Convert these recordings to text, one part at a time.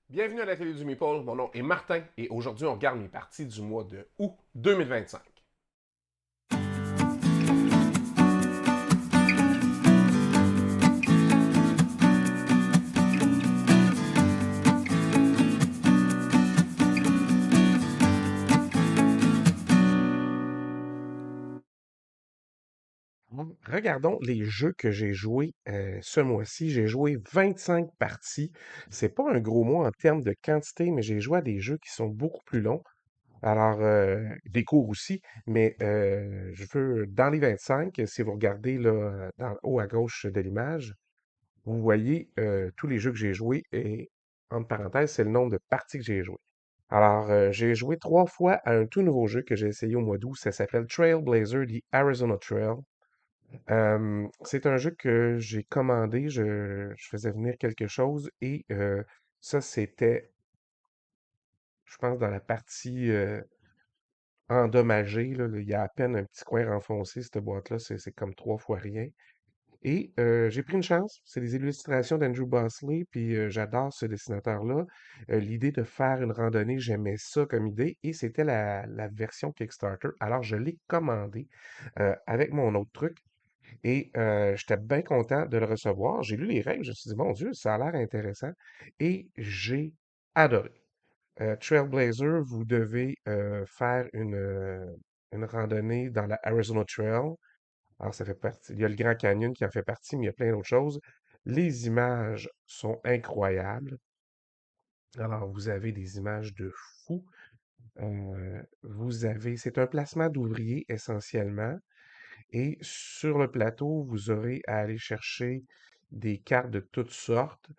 Bienvenue à la télé du Meeple, mon nom est Martin et aujourd'hui on regarde mes parties du mois de août 2025. Regardons les jeux que j'ai joués ce mois-ci. J'ai joué 25 parties. C'est pas un gros mois en termes de quantité, mais j'ai joué à des jeux qui sont beaucoup plus longs. Alors, des cours aussi, mais je veux, dans les 25, si vous regardez là, dans le haut à gauche de l'image, vous voyez tous les jeux que j'ai joués et, entre parenthèses, c'est le nombre de parties que j'ai jouées. Alors, j'ai joué 3 fois à un tout nouveau jeu que j'ai essayé au mois d'août. Ça s'appelle Trailblazer, The Arizona Trail. C'est un jeu que j'ai commandé. Je faisais venir quelque chose et ça, c'était, je pense, dans la partie endommagée, là. Il y a à peine un petit coin renfoncé, cette boîte-là. C'est comme 3 fois rien. Et j'ai pris une chance. C'est des illustrations d'Andrew Bosley, puis j'adore ce dessinateur-là. L'idée de faire une randonnée, j'aimais ça comme idée, et c'était la version Kickstarter. Alors, je l'ai commandé avec mon autre truc, et j'étais bien content de le recevoir. J'ai lu les règles, je me suis dit, mon Dieu, ça a l'air intéressant, et j'ai adoré. Trailblazer, vous devez faire une randonnée dans la Arizona Trail. Alors, ça fait partie. Il y a le Grand Canyon qui en fait partie, mais il y a plein d'autres choses. Les images sont incroyables. Alors, vous avez des images de fou. C'est un placement d'ouvriers essentiellement. Et sur le plateau, vous aurez à aller chercher des cartes de toutes sortes,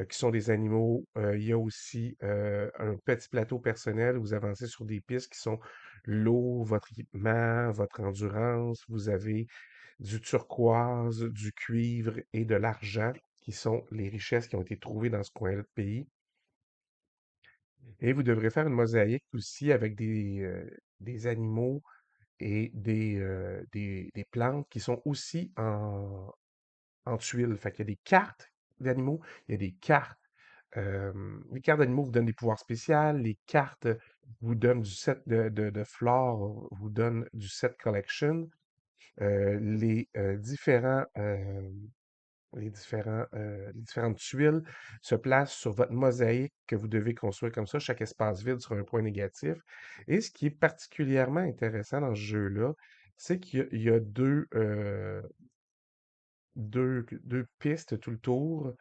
qui sont des animaux. Il y a aussi un petit plateau personnel où vous avancez sur des pistes qui sont l'eau, votre équipement, votre endurance. Vous avez du turquoise, du cuivre et de l'argent, qui sont les richesses qui ont été trouvées dans ce coin-là de pays. Et vous devrez faire une mosaïque aussi avec des animaux et des plantes qui sont aussi en tuiles. Fait qu'il y a des cartes d'animaux, il y a des cartes. Les cartes d'animaux vous donnent des pouvoirs spéciaux, les cartes vous donnent du set de flore, vous donnent du set collection. Les différentes tuiles se placent sur votre mosaïque que vous devez construire comme ça. Chaque espace vide sera un point négatif. Et ce qui est particulièrement intéressant dans ce jeu-là, c'est qu'il y a deux pistes tout le tour,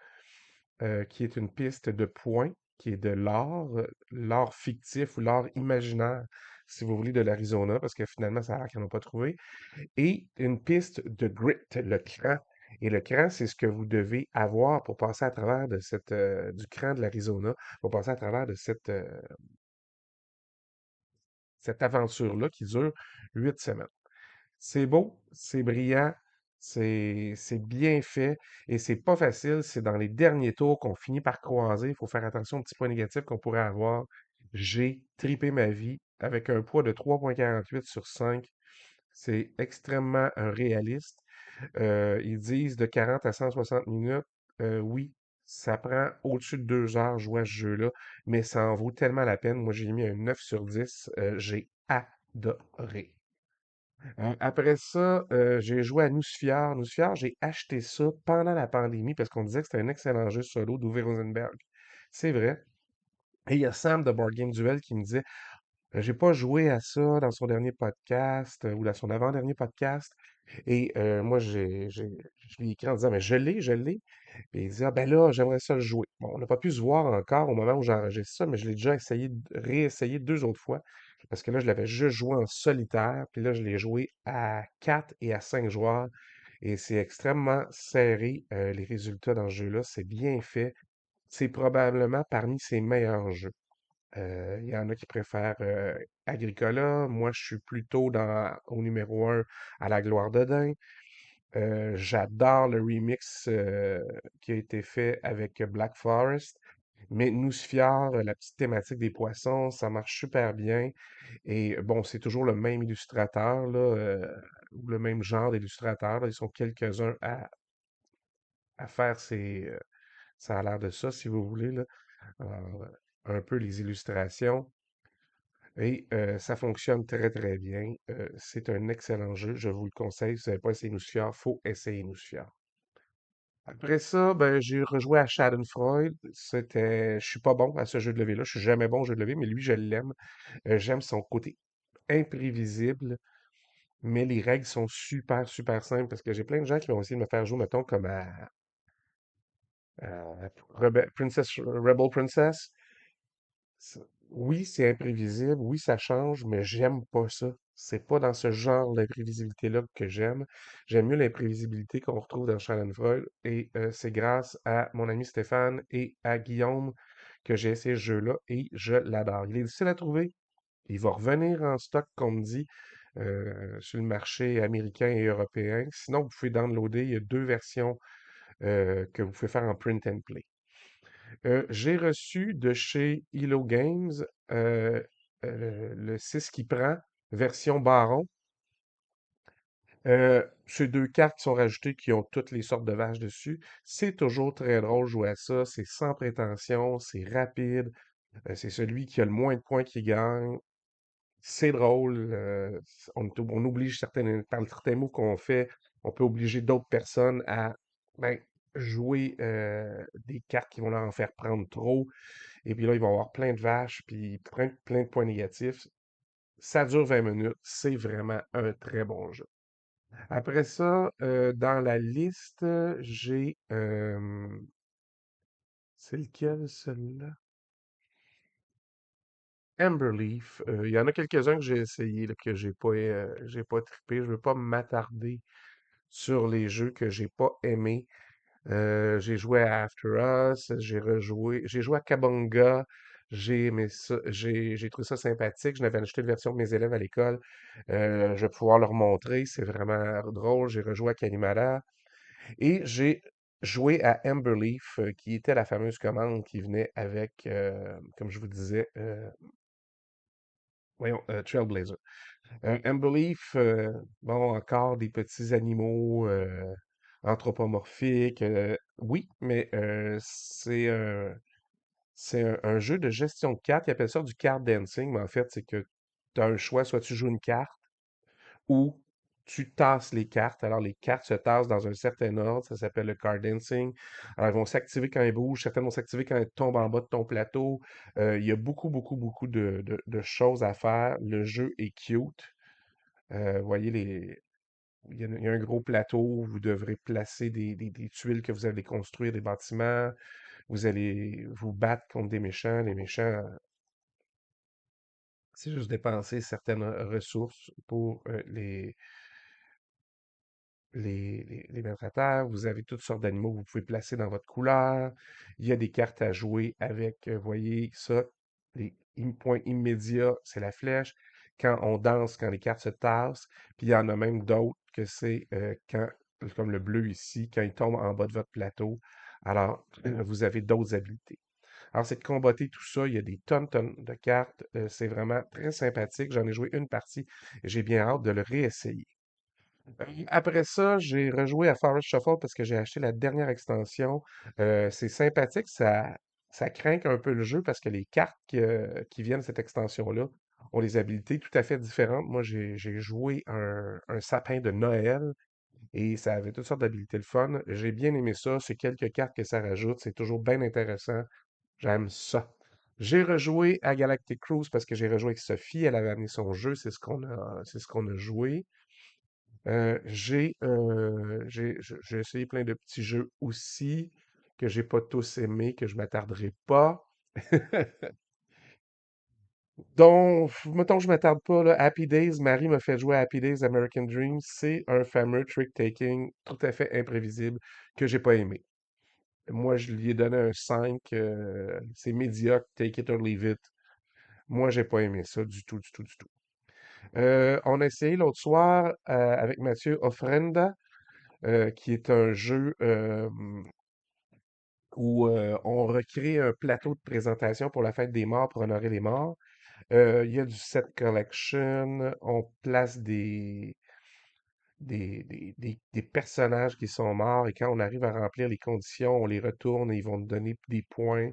qui est une piste de points, qui est de l'or fictif ou l'or imaginaire, si vous voulez, de l'Arizona, parce que finalement, ça a l'air qu'ils n'en ont pas trouvé, et une piste de grit, le cran. Et le cran, c'est ce que vous devez avoir pour passer à travers du cran de l'Arizona, pour passer à travers de cette aventure-là qui dure 8 semaines. C'est beau, c'est brillant, c'est bien fait et c'est pas facile. C'est dans les derniers tours qu'on finit par croiser. Il faut faire attention aux petits points négatifs qu'on pourrait avoir. J'ai tripé ma vie avec un poids de 3,48 sur 5. C'est extrêmement réaliste. Ils disent de 40 à 160 minutes. Oui, ça prend au-dessus de 2 heures jouer à ce jeu-là, mais ça en vaut tellement la peine. Moi, j'ai mis un 9 sur 10. J'ai adoré. Après ça, j'ai joué à Nousfiar. Nousfiar, j'ai acheté ça pendant la pandémie parce qu'on disait que c'était un excellent jeu solo d'Uwe Rosenberg. C'est vrai. Et il y a Sam de Board Game Duel qui me disait j'ai pas joué à ça dans son dernier podcast ou dans son avant-dernier podcast. Et moi, je lui ai écrit en disant, mais je l'ai, je l'ai. Et il dit, ah ben là, j'aimerais ça le jouer. Bon, on n'a pas pu se voir encore au moment où j'enregistre ça, mais je l'ai déjà réessayé 2 autres fois. Parce que là, je l'avais juste joué en solitaire, puis là, je l'ai joué à 4 et à 5 joueurs. Et c'est extrêmement serré, les résultats dans ce jeu-là. C'est bien fait. C'est probablement parmi ses meilleurs jeux. Il y en a qui préfèrent Agricola. Moi, je suis plutôt au numéro un à la gloire de Dain. J'adore le remix qui a été fait avec Black Forest. Mais Nousfiar, la petite thématique des poissons, ça marche super bien. Et bon, c'est toujours le même illustrateur, là, ou le même genre d'illustrateur, là. Ils sont quelques-uns à faire ça a l'air de ça, si vous voulez, là. Alors, un peu les illustrations. Et ça fonctionne très, très bien. C'est un excellent jeu. Je vous le conseille. Si vous n'avez pas essayé Nousfiar, faut essayer Nousfiar. Après ça, ben, j'ai rejoué à Schadenfreude. Je suis pas bon à ce jeu de levée-là. Je suis jamais bon au jeu de levée, mais lui, je l'aime. J'aime son côté imprévisible, mais les règles sont super, super simples parce que j'ai plein de gens qui vont essayer de me faire jouer, mettons, comme Rebel Princess. Ça- Oui, c'est imprévisible, oui, ça change, mais j'aime pas ça. C'est pas dans ce genre d'imprévisibilité-là que j'aime. J'aime mieux l'imprévisibilité qu'on retrouve dans Schadenfreude, et c'est grâce à mon ami Stéphane et à Guillaume que j'ai essayé ce jeu-là, et je l'adore. Il est difficile à trouver. Il va revenir en stock, comme on dit, sur le marché américain et européen. Sinon, vous pouvez downloader. Il y a deux versions que vous pouvez faire en print and play. J'ai reçu de chez Elo Games euh, le 6 qui prend, version Baron. C'est deux cartes qui sont rajoutées qui ont toutes les sortes de vaches dessus. C'est toujours très drôle de jouer à ça. C'est sans prétention, c'est rapide. C'est celui qui a le moins de points qui gagne. C'est drôle. On oblige par certains mots qu'on fait, on peut obliger d'autres personnes à ben, jouer des cartes qui vont leur en faire prendre trop. Et puis là, ils vont avoir plein de vaches, puis plein de points négatifs. Ça dure 20 minutes. C'est vraiment un très bon jeu. Après ça, dans la liste, j'ai... c'est lequel, celui-là? Amberleaf. Il y en a quelques-uns que j'ai essayé, là, que j'ai pas trippé. Je veux pas m'attarder sur les jeux que j'ai pas aimés. J'ai joué à After Us, j'ai joué à Kabonga, j'ai aimé ça, j'ai trouvé ça sympathique. Je n'avais acheté une version de mes élèves à l'école. Je vais pouvoir leur montrer, c'est vraiment drôle. J'ai rejoué à Kanimara et j'ai joué à Amberleaf, qui était la fameuse commande qui venait avec, comme je vous disais, voyons, Trailblazer. Amberleaf, bon, encore des petits animaux anthropomorphiques. Oui, mais c'est un jeu de gestion de cartes. Ils appellent ça du card dancing, mais en fait, c'est que tu as un choix, soit tu joues une carte ou tu tasses les cartes. Alors, les cartes se tassent dans un certain ordre. Ça s'appelle le card dancing. Alors, elles vont s'activer quand elles bougent. Certaines vont s'activer quand elles tombent en bas de ton plateau. Il y a beaucoup, beaucoup, beaucoup de choses à faire. Le jeu est cute. Vous voyez, il y a un gros plateau où vous devrez placer des tuiles que vous allez construire, des bâtiments. Vous allez vous battre contre des méchants. Les méchants, c'est juste dépenser certaines ressources pour les mettre à terre. Vous avez toutes sortes d'animaux que vous pouvez placer dans votre couleur. Il y a des cartes à jouer avec, voyez ça, les points immédiats, c'est la flèche. Quand on danse, quand les cartes se tassent. Puis il y en a même d'autres que c'est quand, comme le bleu ici, quand il tombe en bas de votre plateau. Alors, vous avez d'autres habiletés. Alors, c'est de comboter tout ça. Il y a des tonnes de cartes. C'est vraiment très sympathique. J'en ai joué une partie. J'ai bien hâte de le réessayer. Après ça, j'ai rejoué à Forest Shuffle parce que j'ai acheté la dernière extension. C'est sympathique, ça craint un peu le jeu parce que les cartes qui viennent de cette extension-là ont des habilités tout à fait différentes. Moi, j'ai joué un sapin de Noël et ça avait toutes sortes d'habilités le fun. J'ai bien aimé ça. C'est quelques cartes que ça rajoute. C'est toujours bien intéressant. J'aime ça. J'ai rejoué à Galactic Cruise parce que j'ai rejoué avec Sophie. Elle avait amené son jeu. C'est ce qu'on a joué. J'ai essayé plein de petits jeux aussi que j'ai pas tous aimés, que je m'attarderai pas. Donc, mettons que je m'attarde pas, là, Happy Days, Marie m'a fait jouer à Happy Days American Dream. C'est un fameux trick-taking tout à fait imprévisible que j'ai pas aimé. Moi, je lui ai donné un 5. C'est médiocre, take it or leave it. Moi, j'ai pas aimé ça du tout, du tout, du tout. On a essayé l'autre soir avec Mathieu Offrenda, qui est un jeu où on recrée un plateau de présentation pour la fête des morts pour honorer les morts. Il y a du set collection, on place des personnages qui sont morts et quand on arrive à remplir les conditions, on les retourne et ils vont nous donner des points.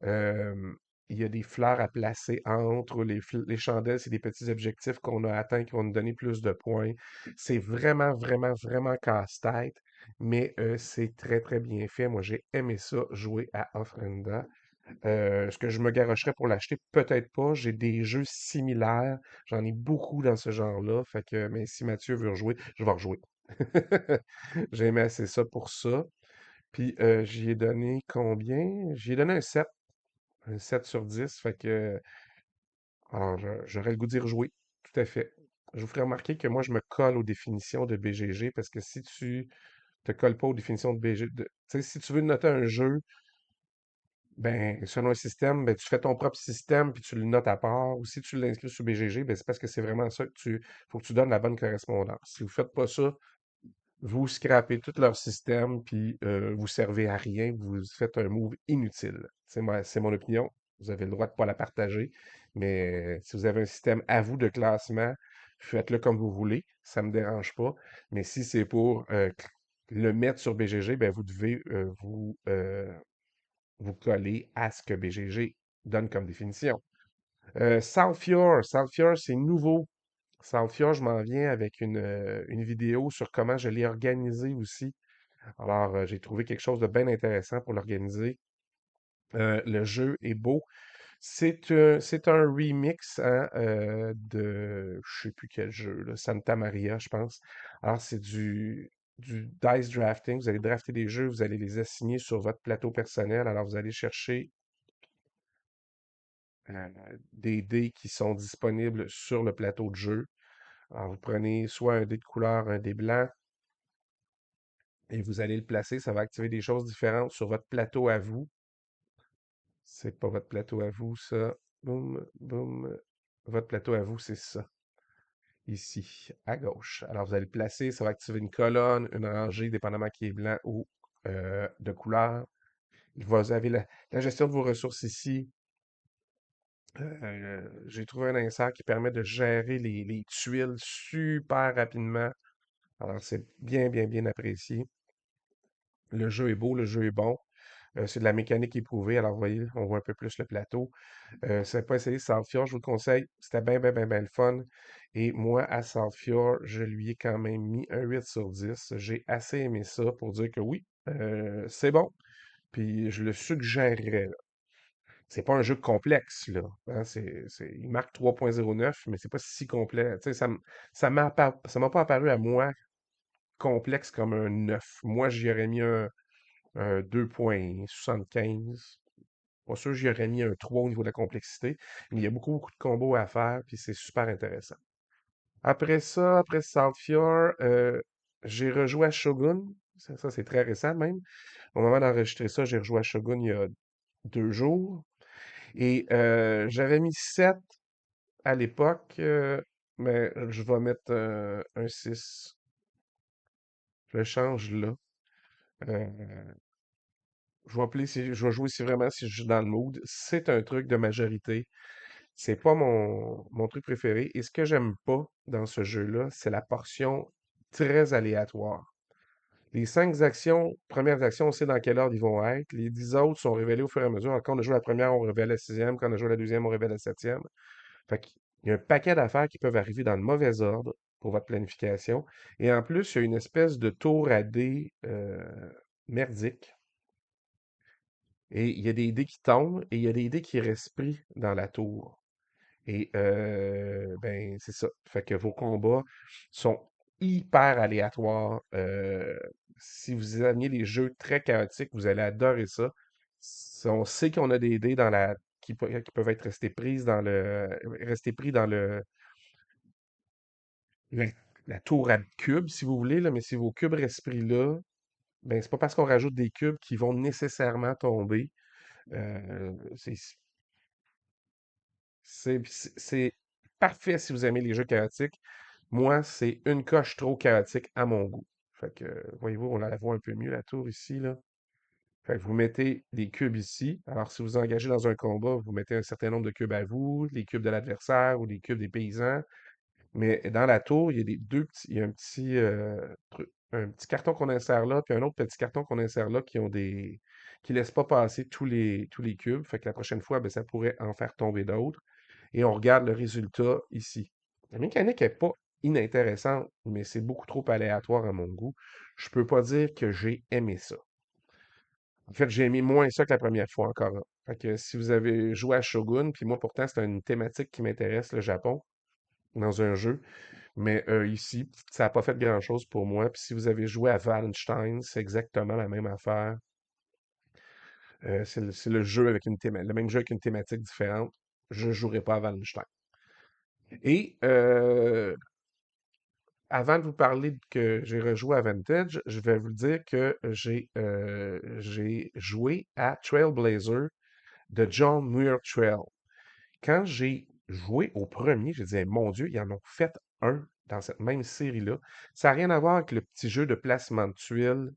Euh, il y a des fleurs à placer entre les chandelles, c'est des petits objectifs qu'on a atteints qui vont nous donner plus de points. C'est vraiment, vraiment, vraiment casse-tête, mais c'est très, très bien fait. Moi, j'ai aimé ça, jouer à Offrenda. Est-ce que je me garocherais pour l'acheter? Peut-être pas. J'ai des jeux similaires. J'en ai beaucoup dans ce genre-là. Fait que, mais si Mathieu veut rejouer, je vais rejouer. J'ai aimé assez ça pour ça. Puis j'y ai donné combien? J'y ai donné un 7 sur 10. Fait que, alors, j'aurais le goût d'y rejouer. Tout à fait. Je vous ferai remarquer que moi, je me colle aux définitions de BGG parce que si tu te colles pas aux définitions de BGG, tu sais, si tu veux noter un jeu, ben, selon un système, ben, tu fais ton propre système puis tu le notes à part. Ou si tu l'inscris sur BGG, ben, c'est parce que c'est vraiment ça que faut que tu donnes la bonne correspondance. Si vous faites pas ça, vous scrapez tout leur système puis vous servez à rien. Vous faites un move inutile. C'est mon opinion. Vous avez le droit de pas la partager. Mais si vous avez un système à vous de classement, faites-le comme vous voulez. Ça me dérange pas. Mais si c'est pour le mettre sur BGG, ben, vous devez vous coller à ce que BGG donne comme définition. Saltfiore, c'est nouveau. Saltfiore, je m'en viens avec une vidéo sur comment je l'ai organisé aussi. Alors, j'ai trouvé quelque chose de bien intéressant pour l'organiser. Le jeu est beau. C'est un remix hein, je sais plus quel jeu, là, Santa Maria, je pense. Alors, c'est du dice drafting. Vous allez drafter des jeux, vous allez les assigner sur votre plateau personnel. Alors, vous allez chercher euh, des dés qui sont disponibles sur le plateau de jeu. Alors, vous prenez soit un dé de couleur, un dé blanc, et vous allez le placer. Ça va activer des choses différentes sur votre plateau à vous. C'est pas votre plateau à vous, ça. Boum, boum. Votre plateau à vous, c'est ça. Ici, à gauche. Alors, vous allez le placer. Ça va activer une colonne, une rangée, dépendamment qui est blanc ou de couleur. Vous avez la gestion de vos ressources ici. J'ai trouvé un insert qui permet de gérer les tuiles super rapidement. Alors, c'est bien, bien, bien apprécié. Le jeu est beau, le jeu est bon. C'est de la mécanique éprouvée. Alors, vous voyez, on voit un peu plus le plateau. Si vous n'avez pas essayé Saltfiore, je vous le conseille. C'était bien, bien, bien, bien le fun. Et moi, à Saltfiore, je lui ai quand même mis un 8 sur 10. J'ai assez aimé ça pour dire que oui, c'est bon. Puis je le suggérerais. C'est pas un jeu complexe, là. Hein, il marque 3.09, mais c'est pas si complet. Tu sais, ça m'a pas apparu à moi complexe comme un 9. Moi, j'y aurais mis un 2.75. Pas sûr, j'y aurais mis un 3 au niveau de la complexité. Mais il y a beaucoup, beaucoup de combos à faire, puis c'est super intéressant. Après ça, après Saltfiore, j'ai rejoué à Shogun. Ça, c'est très récent même. Au moment d'enregistrer ça, j'ai rejoué à Shogun il y a 2 jours. Et j'avais mis 7 à l'époque, mais je vais mettre un 6. Je le change là. Euh, je vais jouer si vraiment si je suis dans le mood. C'est un truc de majorité. C'est pas mon truc préféré. Et ce que j'aime pas dans ce jeu-là, c'est la portion très aléatoire. Les 5 premières actions, on sait dans quel ordre ils vont être. Les 10 autres sont révélées au fur et à mesure. Alors, quand on a joué la première, on révèle la sixième. Quand on a joué la deuxième, on révèle la septième. Fait qu'il y a un paquet d'affaires qui peuvent arriver dans le mauvais ordre pour votre planification. Et en plus, il y a une espèce de tour à dés merdique. Et il y a des dés qui tombent et il y a des dés qui restent pris dans la tour. Et ben, c'est ça. Fait que vos combats sont hyper aléatoires. Si vous aimiez les jeux très chaotiques, vous allez adorer ça. On sait qu'on a des dés qui peuvent être restés pris dans la, la tour à cubes, si vous voulez, là, mais si vos cubes restent pris là, ben, c'est pas parce qu'on rajoute des cubes qui vont nécessairement tomber. Euh, c'est c'est parfait si vous aimez les jeux chaotiques. Moi, c'est une coche trop chaotique à mon goût. Fait que, voyez-vous, on la voit un peu mieux, la tour ici, là. Fait que vous mettez des cubes ici. Alors, si vous engagez dans un combat, vous mettez un certain nombre de cubes à vous, les cubes de l'adversaire ou les cubes des paysans. Mais dans la tour, il y a il y a un petit carton qu'on insère là, puis un autre petit carton qu'on insère là qui laissent pas passer tous les cubes. Fait que la prochaine fois, ben, ça pourrait en faire tomber d'autres. Et on regarde le résultat ici. La mécanique est pas inintéressante, mais c'est beaucoup trop aléatoire à mon goût. Je peux pas dire que j'ai aimé ça. En fait, j'ai aimé moins ça que la première fois encore, hein. Fait que si vous avez joué à Shogun, puis moi pourtant c'est une thématique qui m'intéresse, le Japon, dans un jeu, mais ici, ça n'a pas fait grand-chose pour moi. Puis si vous avez joué à Wallenstein, c'est exactement la même affaire. C'est le jeu avec le même jeu avec une thématique différente. Je ne jouerai pas à Wallenstein. Et avant de vous parler que j'ai rejoué à Vantage, je vais vous dire que j'ai joué à Trailblazer de John Muir Trail. Quand j'ai joué au premier, je disais, mon Dieu, ils en ont fait un dans cette même série-là. Ça n'a rien à voir avec le petit jeu de placement de tuiles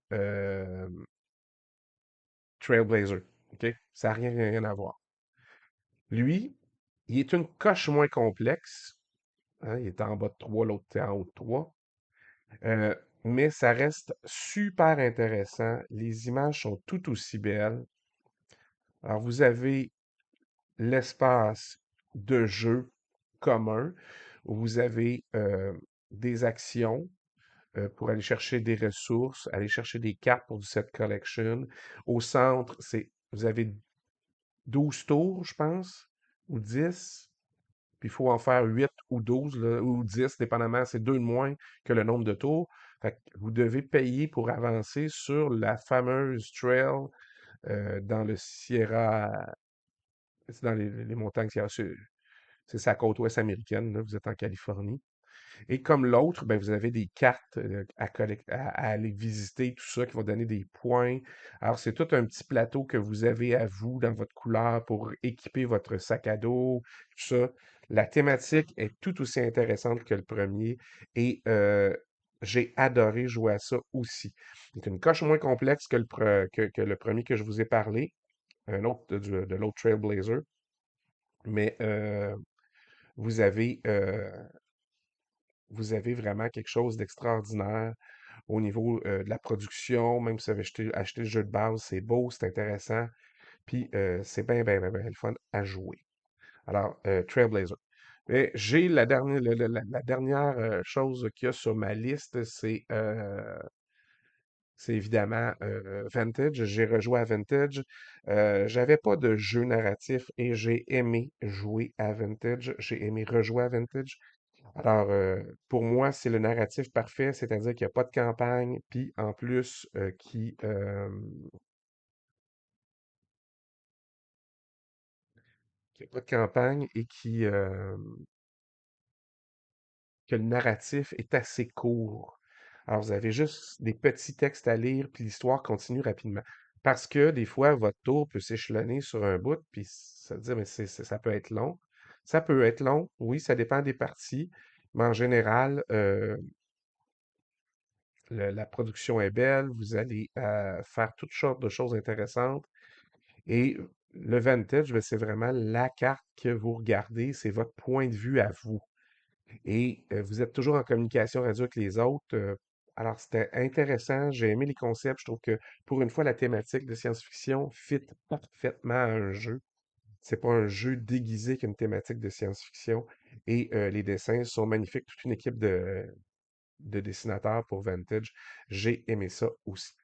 Trailblazer. OK? Ça n'a rien à voir. Lui, il est une coche moins complexe, hein, il est en bas de 3, l'autre est en haut de 3. Euh, mais ça reste super intéressant. Les images sont tout aussi belles. Alors, vous avez l'espace de jeu commun où vous avez des actions pour aller chercher des ressources, aller chercher des cartes pour du set collection. Au centre, vous avez 12 tours, je pense, ou 10. Puis il faut en faire 8 ou 12, là, ou 10, dépendamment, c'est deux de moins que le nombre de tours. Fait que vous devez payer pour avancer sur la fameuse trail dans le Sierra, c'est dans les montagnes Sierra, c'est sa côte ouest américaine, là, vous êtes en Californie. Et comme l'autre, ben, vous avez des cartes à aller visiter, tout ça, qui vont donner des points. Alors, c'est tout un petit plateau que vous avez à vous dans votre couleur pour équiper votre sac à dos, tout ça. La thématique est tout aussi intéressante que le premier et j'ai adoré jouer à ça aussi. C'est une coche moins complexe que le premier que je vous ai parlé, un autre de l'autre Trailblazer, mais vous avez, euh, vous avez vraiment quelque chose d'extraordinaire au niveau de la production. Même si vous avez acheté le jeu de base, c'est beau, c'est intéressant, puis c'est bien le fun à jouer. Alors, Trailblazer. Mais j'ai la dernière chose qu'il y a sur ma liste, c'est évidemment Vantage. J'ai rejoué à Vantage. J'avais pas de jeu narratif et j'ai aimé jouer à Vantage. J'ai aimé rejouer à Vantage. Alors, pour moi, c'est le narratif parfait, c'est-à-dire qu'il n'y a pas de campagne, puis en plus, qu'il n'y a pas de campagne et que le narratif est assez court. Alors, vous avez juste des petits textes à lire, puis l'histoire continue rapidement. Parce que des fois, votre tour peut s'échelonner sur un bout, puis ça veut dire, mais ça peut être long. Ça peut être long, oui, ça dépend des parties, mais en général, la production est belle, vous allez faire toutes sortes de choses intéressantes. Et le Vantage, ben, c'est vraiment la carte que vous regardez, c'est votre point de vue à vous. Et vous êtes toujours en communication radio avec les autres. Alors, c'était intéressant, j'ai aimé les concepts. Je trouve que pour une fois, la thématique de science-fiction fit parfaitement à un jeu. C'est pas un jeu déguisé qu'une thématique de science-fiction. Et les dessins sont magnifiques. Toute une équipe de dessinateurs pour Vantage. J'ai aimé ça aussi.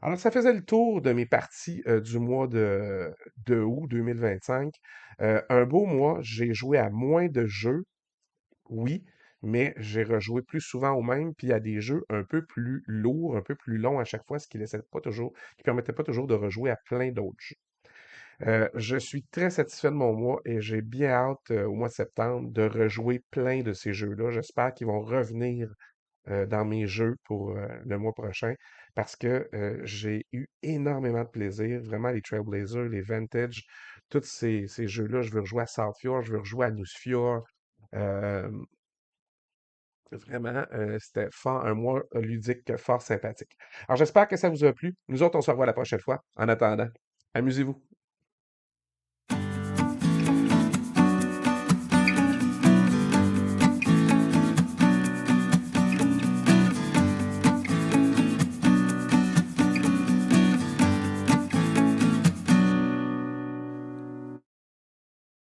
Alors, ça faisait le tour de mes parties du mois de août 2025. Un beau mois, j'ai joué à moins de jeux, oui, mais j'ai rejoué plus souvent au même, puis à des jeux un peu plus lourds, un peu plus longs à chaque fois, ce qui laissait pas toujours, qui permettait pas toujours de rejouer à plein d'autres jeux. Je suis très satisfait de mon mois et j'ai bien hâte au mois de septembre de rejouer plein de ces jeux-là. J'espère qu'ils vont revenir dans mes jeux pour le mois prochain parce que j'ai eu énormément de plaisir. Vraiment, les Trailblazers, les Vantage, tous ces jeux-là, je veux rejouer à Southfjord, je veux rejouer à Nusfjord. Euh, Vraiment, c'était fort, un mois ludique fort sympathique. Alors, j'espère que ça vous a plu. Nous autres, on se revoit la prochaine fois. En attendant, amusez-vous.